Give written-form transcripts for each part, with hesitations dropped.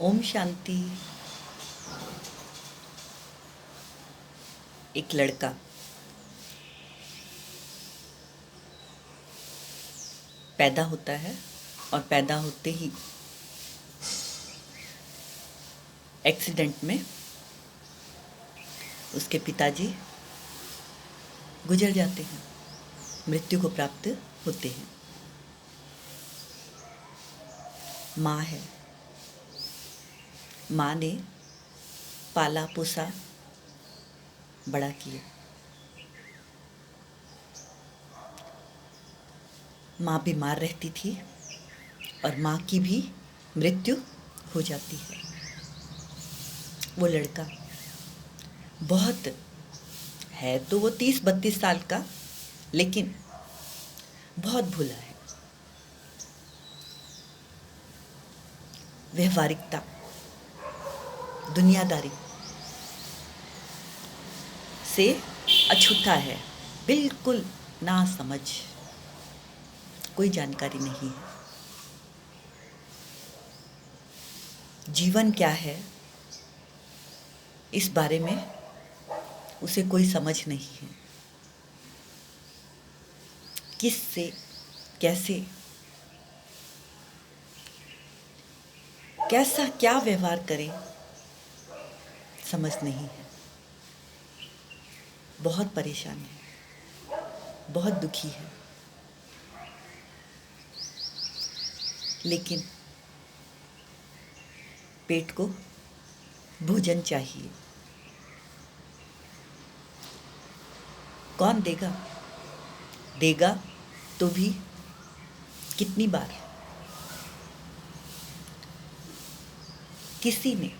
ओम शांति। एक लड़का पैदा होता है और पैदा होते ही एक्सीडेंट में उसके पिताजी गुजर जाते हैं, मृत्यु को प्राप्त होते हैं। माँ है, माँ ने पाला पोसा बड़ा किया। माँ बीमार रहती थी और माँ की भी मृत्यु हो जाती है। वो लड़का बहुत है तो वो 30-32 साल का, लेकिन बहुत भोला है। व्यवहारिकता, दुनियादारी से अछूता है, बिल्कुल ना समझ, कोई जानकारी नहीं है। जीवन क्या है इस बारे में उसे कोई समझ नहीं है। किससे कैसे कैसा क्या व्यवहार करें समझ नहीं है। बहुत परेशान है, बहुत दुखी है, लेकिन पेट को भोजन चाहिए। कौन देगा? देगा तो भी कितनी बार? किसी ने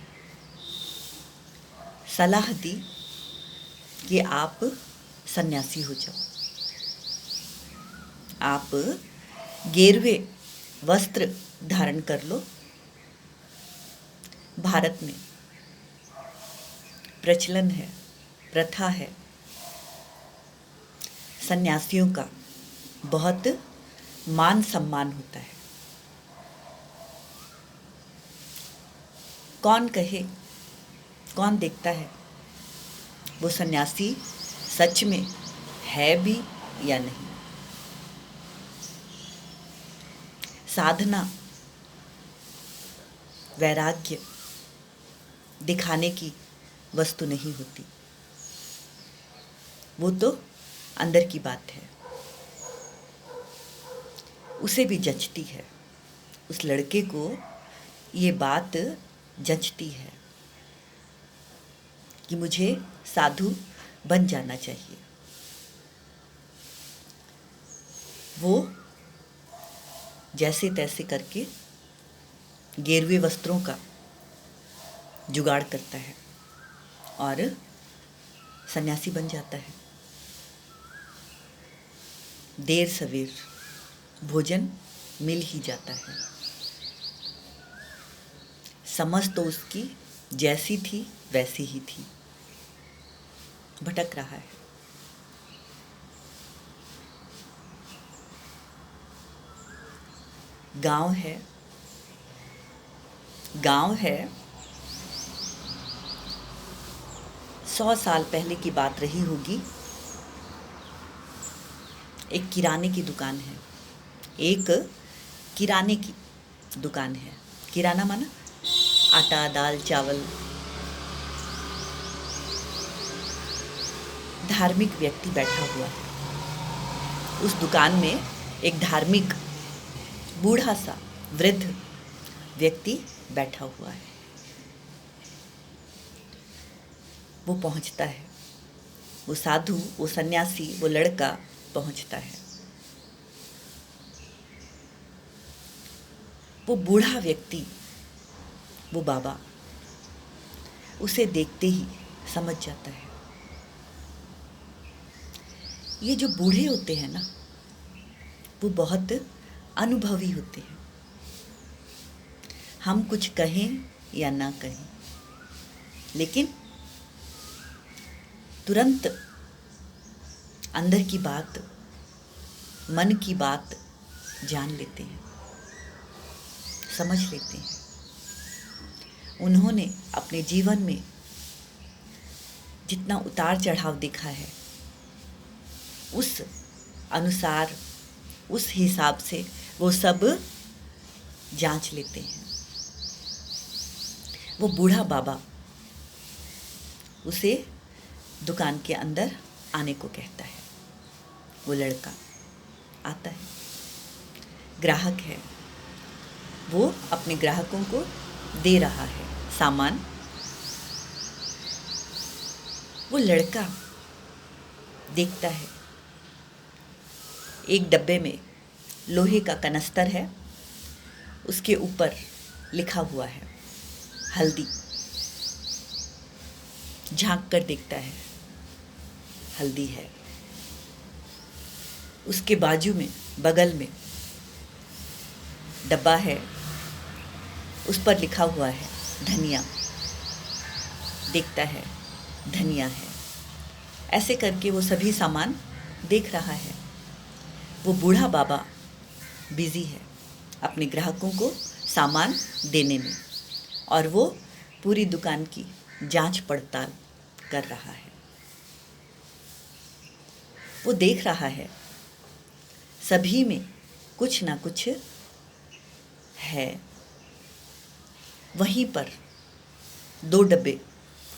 सलाह दी कि आप सन्यासी हो जाओ, आप गेरुए वस्त्र धारण कर लो। भारत में प्रचलन है, प्रथा है, सन्यासियों का बहुत मान सम्मान होता है। कौन कहे, कौन देखता है वो सन्यासी सच में है भी या नहीं। साधना वैराग्य दिखाने की वस्तु नहीं होती, वो तो अंदर की बात है। उसे भी जचती है, उस लड़के को ये बात जचती है कि मुझे साधु बन जाना चाहिए। वो जैसे तैसे करके गेरुए वस्त्रों का जुगाड़ करता है और सन्यासी बन जाता है। देर सवेर भोजन मिल ही जाता है। समझ तो उसकी जैसी थी वैसी ही थी, भटक रहा है। गांव है, गांव है, 100 साल पहले की बात रही होगी। एक किराने की दुकान है, एक किराने की दुकान है। किराना माना आटा दाल चावल। धार्मिक व्यक्ति बैठा हुआ है उस दुकान में। एक धार्मिक बूढ़ा सा वृद्ध व्यक्ति बैठा हुआ है। वो पहुंचता है, वो साधु, वो सन्यासी, वो लड़का पहुंचता है। वो बूढ़ा व्यक्ति, वो बाबा उसे देखते ही समझ जाता है। ये जो बूढ़े होते हैं ना, वो बहुत अनुभवी होते हैं। हम कुछ कहें या ना कहें, लेकिन तुरंत अंदर की बात, मन की बात जान लेते हैं, समझ लेते हैं। उन्होंने अपने जीवन में जितना उतार चढ़ाव देखा है, उस अनुसार, उस हिसाब से वो सब जांच लेते हैं। वो बूढ़ा बाबा उसे दुकान के अंदर आने को कहता है। वो लड़का आता है, ग्राहक है, वो अपने ग्राहकों को दे रहा है सामान। वो लड़का देखता है एक डब्बे में लोहे का कनस्तर है, उसके ऊपर लिखा हुआ है हल्दी। झांक कर देखता है, हल्दी है। उसके बाजू में, बगल में डब्बा है, उस पर लिखा हुआ है धनिया। देखता है, धनिया है। ऐसे करके वो सभी सामान देख रहा है। वो बूढ़ा बाबा बिजी है अपने ग्राहकों को सामान देने में, और वो पूरी दुकान की जांच पड़ताल कर रहा है। वो देख रहा है सभी में कुछ ना कुछ है। वहीं पर 2 डब्बे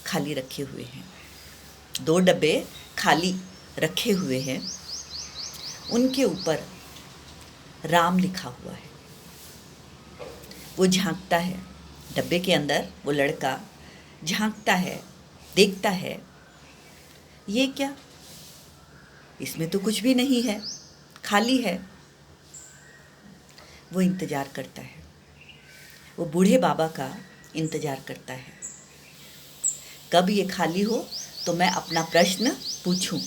खाली रखे हुए हैं। 2 डब्बे खाली रखे हुए हैं, उनके ऊपर राम लिखा हुआ है। वो झांकता है डब्बे के अंदर, वो लड़का झांकता है, देखता है, ये क्या, इसमें तो कुछ भी नहीं है, खाली है। वो इंतज़ार करता है, वो बूढ़े बाबा का इंतज़ार करता है, कब ये खाली हो तो मैं अपना प्रश्न पूछूं।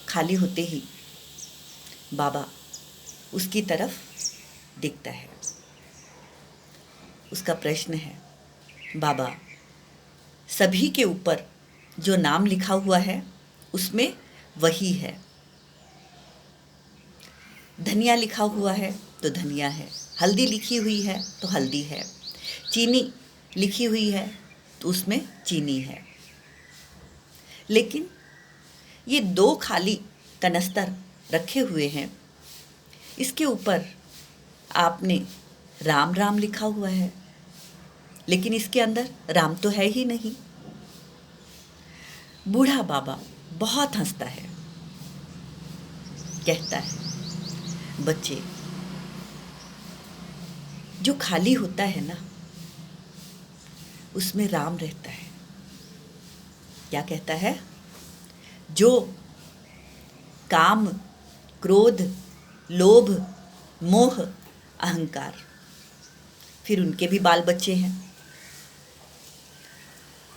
खाली होते ही बाबा उसकी तरफ देखता है। उसका प्रश्न है, बाबा, सभी के ऊपर जो नाम लिखा हुआ है उसमें वही है। धनिया लिखा हुआ है तो धनिया है, हल्दी लिखी हुई है तो हल्दी है, चीनी लिखी हुई है तो उसमें चीनी है। लेकिन ये 2 खाली कनस्तर रखे हुए हैं, इसके ऊपर आपने राम राम लिखा हुआ है, लेकिन इसके अंदर राम तो है ही नहीं। बूढ़ा बाबा बहुत हंसता है, कहता है, बच्चे, जो खाली होता है ना, उसमें राम रहता है। क्या कहता है? जो काम, क्रोध, लोभ, मोह, अहंकार, फिर उनके भी बाल बच्चे हैं।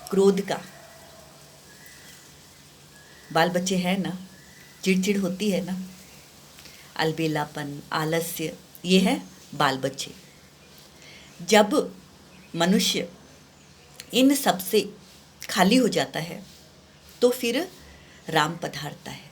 क्रोध का बाल बच्चे हैं ना, चिड़चिड़ होती है ना, अलबेलापन, आलस्य, ये है बाल बच्चे। जब मनुष्य इन सब से खाली हो जाता है तो फिर राम पधारता है।